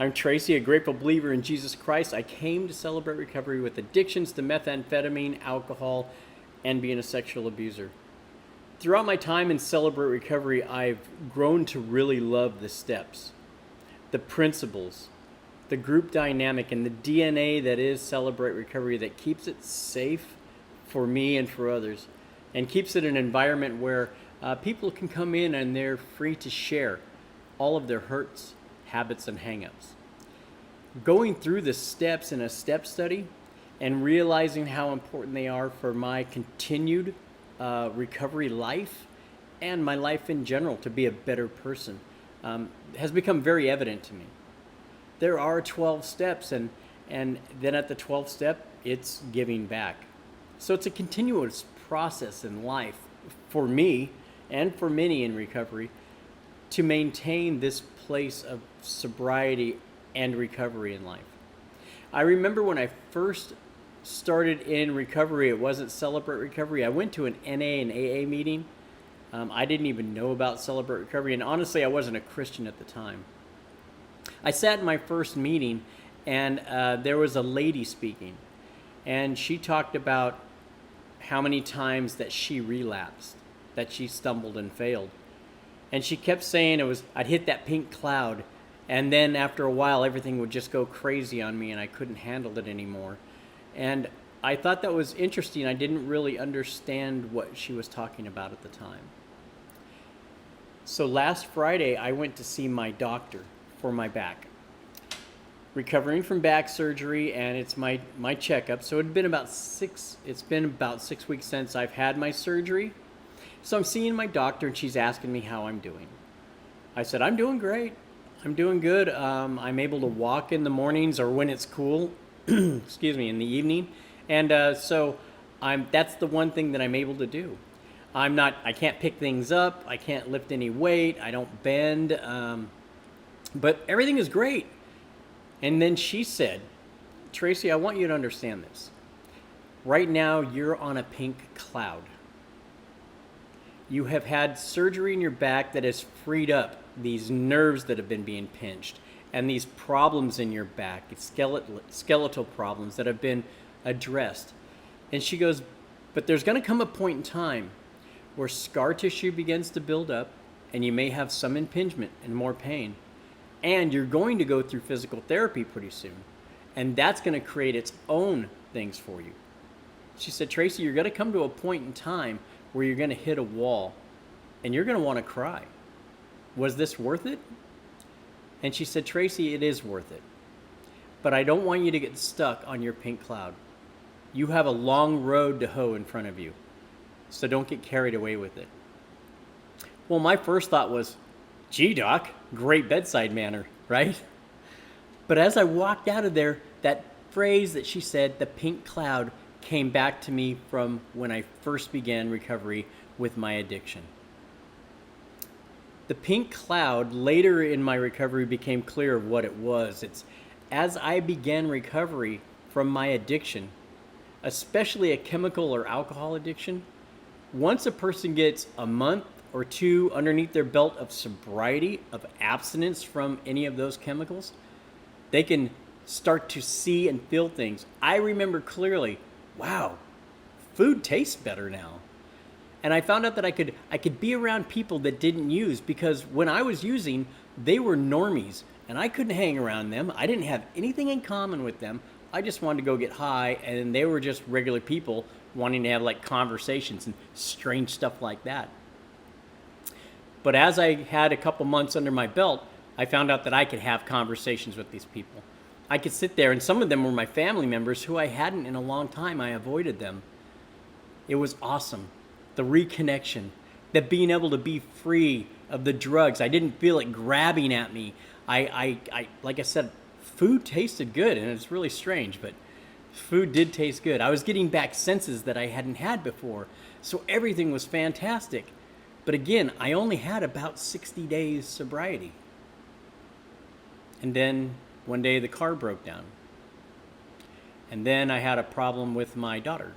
I'm Tracy, a grateful believer in Jesus Christ. I came to celebrate recovery with addictions to methamphetamine, alcohol, and being a sexual abuser. Throughout my time in Celebrate Recovery, I've grown to really love the steps, the principles, the group dynamic, and the DNA that is Celebrate Recovery that keeps it safe for me and for others, and keeps it an environment where people can come in and they're free to share all of their hurts, habits, and hangups. Going through the steps in a step study and realizing how important they are for my continued recovery life and my life in general to be a better person has become very evident to me. There are 12 steps, and then at the 12th step, it's giving back. So it's a continuous process in life for me and for many in recovery to maintain this place of sobriety and recovery in life. I remember when I first started in recovery, it wasn't Celebrate Recovery. I went to an NA and AA meeting. I didn't even know about Celebrate Recovery, and honestly, I wasn't a Christian at the time. I sat in my first meeting, and there was a lady speaking, and she talked about how many times that she relapsed, that she stumbled and failed. And she kept saying I'd hit that pink cloud, and then after a while, everything would just go crazy on me, and I couldn't handle it anymore. And I thought that was interesting. I didn't really understand what she was talking about at the time. So last Friday, I went to see my doctor for my back. Recovering from back surgery, and it's my checkup. So it's been about 6 weeks since I've had my surgery. So I'm seeing my doctor, and she's asking me how I'm doing. I said, I'm doing great. I'm doing good. I'm able to walk in the mornings or when it's cool, excuse me, in the evening. And so that's the one thing that I'm able to do. I can't pick things up. I can't lift any weight. I don't bend. But everything is great. And then she said, Tracy, I want you to understand this. Right now, you're on a pink cloud. You have had surgery in your back that has freed up these nerves that have been being pinched and these problems in your back, skeletal problems that have been addressed. And she goes, but there's going to come a point in time where scar tissue begins to build up and you may have some impingement and more pain. And you're going to go through physical therapy pretty soon. And that's going to create its own things for you. She said, Tracy, you're going to come to a point in time where you're going to hit a wall and you're going to want to cry. Was this worth it? And she said, Tracy, it is worth it. But I don't want you to get stuck on your pink cloud. You have a long road to hoe in front of you. So don't get carried away with it. Well, my first thought was, gee, doc, great bedside manner, right? But as I walked out of there, that phrase that she said, the pink cloud, came back to me from when I first began recovery with my addiction. The pink cloud later in my recovery became clear of what it was. It's as I began recovery from my addiction, especially a chemical or alcohol addiction, once a person gets a month or two underneath their belt of sobriety, of abstinence from any of those chemicals, they can start to see and feel things. I remember clearly, wow, food tastes better now. And I found out that I could be around people that didn't use, because when I was using, they were normies and I couldn't hang around them. I didn't have anything in common with them. I just wanted to go get high, and they were just regular people wanting to have like conversations and strange stuff like that. But as I had a couple months under my belt, I found out that I could have conversations with these people. I could sit there, and some of them were my family members who I hadn't in a long time. I avoided them. It was awesome. The reconnection, that being able to be free of the drugs. I didn't feel it grabbing at me. I like I said, food tasted good, and it's really strange, but food did taste good. I was getting back senses that I hadn't had before, so everything was fantastic. But again, I only had about 60 days sobriety. And then one day the car broke down. And then I had a problem with my daughter.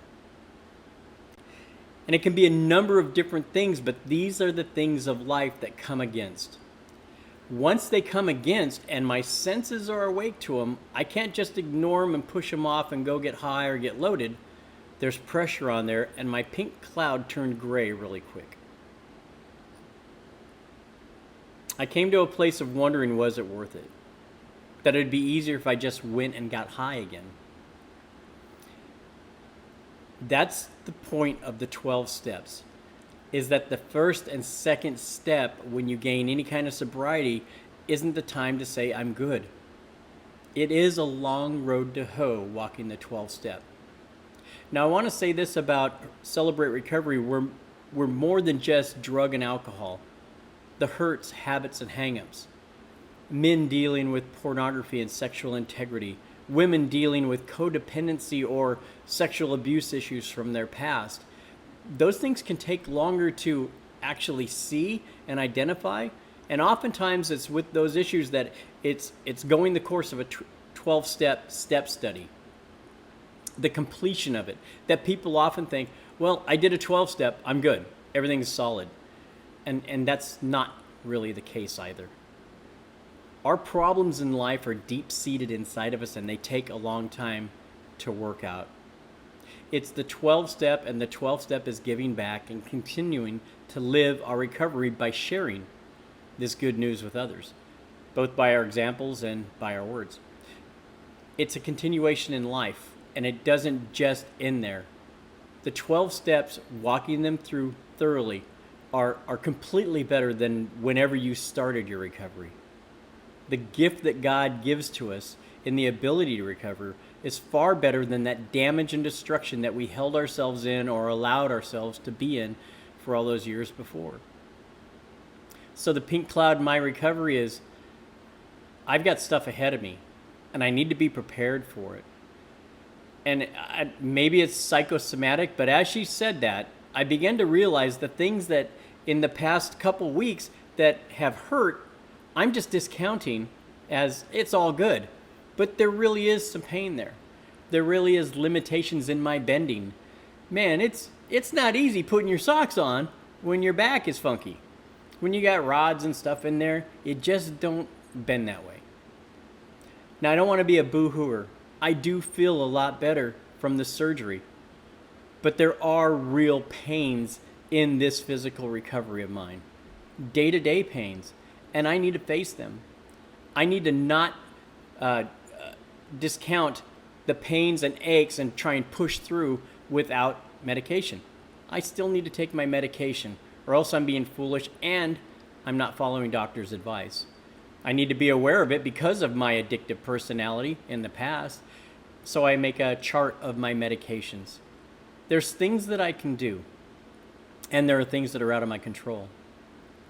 And it can be a number of different things, but these are the things of life that come against. Once they come against and my senses are awake to them, I can't just ignore them and push them off and go get high or get loaded. There's pressure on there, and my pink cloud turned gray really quick. I came to a place of wondering, was it worth it? That it'd be easier if I just went and got high again. That's the point of the 12 steps, is that the first and second step when you gain any kind of sobriety isn't the time to say, I'm good. It is a long road to hoe walking the 12 step. Now, I want to say this about Celebrate Recovery. We're more than just drug and alcohol. The hurts, habits, and hang-ups. Men dealing with pornography and sexual integrity. Women dealing with codependency or sexual abuse issues from their past. Those things can take longer to actually see and identify. And oftentimes it's with those issues that it's going the course of a 12-step study. The completion of it. That people often think, well, I did a 12-step, I'm good. Everything's solid. And that's not really the case either. Our problems in life are deep-seated inside of us, and they take a long time to work out. It's the 12-step, and the 12-step is giving back and continuing to live our recovery by sharing this good news with others, both by our examples and by our words. It's a continuation in life, and it doesn't just end there. The 12 steps, walking them through thoroughly, are completely better than whenever you started your recovery. The gift that God gives to us in the ability to recover is far better than that damage and destruction that we held ourselves in or allowed ourselves to be in for all those years before. So the pink cloud in my recovery is, I've got stuff ahead of me, and I need to be prepared for it. And maybe it's psychosomatic, but as she said that, I began to realize the things that in the past couple weeks that have hurt, I'm just discounting as it's all good. But there really is some pain there. There really is limitations in my bending. Man, it's not easy putting your socks on when your back is funky. When you got rods and stuff in there, it just don't bend that way. Now, I don't want to be a boo-hooer. I do feel a lot better from the surgery. But there are real pains in this physical recovery of mine. Day-to-day pains. And I need to face them. I need to not discount the pains and aches and try and push through without medication. I still need to take my medication, or else I'm being foolish and I'm not following doctor's advice. I need to be aware of it because of my addictive personality in the past, so I make a chart of my medications. There's things that I can do, and there are things that are out of my control.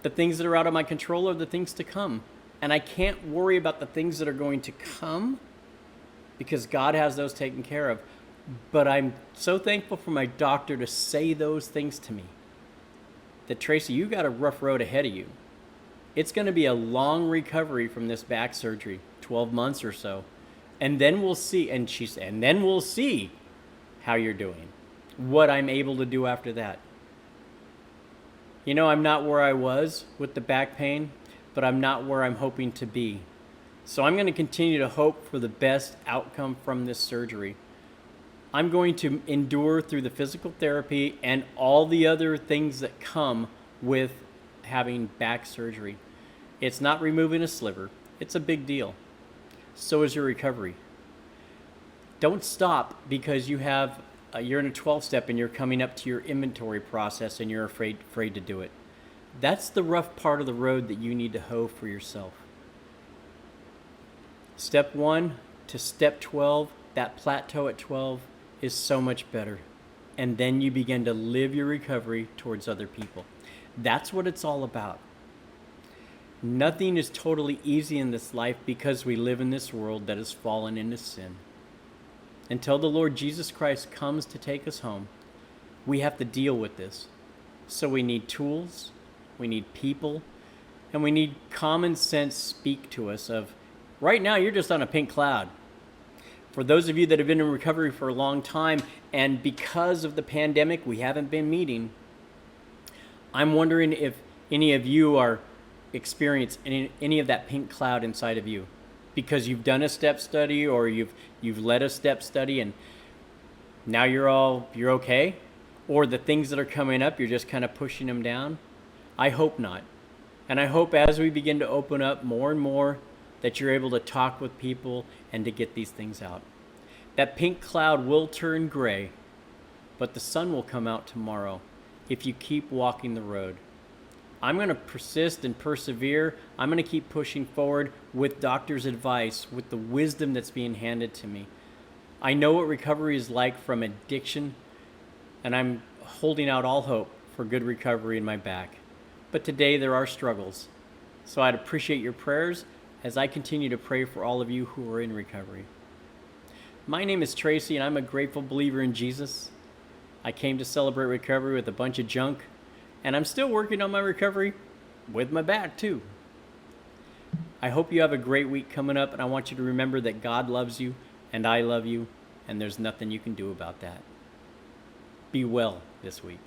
The things that are out of my control are the things to come. And I can't worry about the things that are going to come because God has those taken care of. But I'm so thankful for my doctor to say those things to me. That, Tracy, you got a rough road ahead of you. It's going to be a long recovery from this back surgery, 12 months or so. And then we'll see, and then we'll see how you're doing, what I'm able to do after that. You know, I'm not where I was with the back pain, but I'm not where I'm hoping to be. So I'm going to continue to hope for the best outcome from this surgery. I'm going to endure through the physical therapy and all the other things that come with having back surgery. It's not removing a sliver. It's a big deal. So is your recovery. Don't stop because you're in a 12-step and you're coming up to your inventory process and you're afraid to do it. That's the rough part of the road that you need to hoe for yourself. Step 1 to step 12, that plateau at 12 is so much better. And then you begin to live your recovery towards other people. That's what it's all about. Nothing is totally easy in this life because we live in this world that has fallen into sin. Until the Lord Jesus Christ comes to take us home, we have to deal with this. So we need tools, we need people, and we need common sense speak to us of, right now you're just on a pink cloud. For those of you that have been in recovery for a long time, and because of the pandemic we haven't been meeting, I'm wondering if any of you are experience any of that pink cloud inside of you because you've done a step study or you've led a step study and now you're okay, or the things that are coming up you're just kind of pushing them down. I hope not. And I hope as we begin to open up more and more that you're able to talk with people and to get these things out. That pink cloud will turn gray, but the sun will come out tomorrow if you keep walking the road. I'm going to persist and persevere. I'm going to keep pushing forward with doctor's advice, with the wisdom that's being handed to me. I know what recovery is like from addiction, and I'm holding out all hope for good recovery in my back. But today there are struggles. So I'd appreciate your prayers as I continue to pray for all of you who are in recovery. My name is Tracy, and I'm a grateful believer in Jesus. I came to celebrate recovery with a bunch of junk, and I'm still working on my recovery with my back too. I hope you have a great week coming up, and I want you to remember that God loves you, and I love you, and there's nothing you can do about that. Be well this week.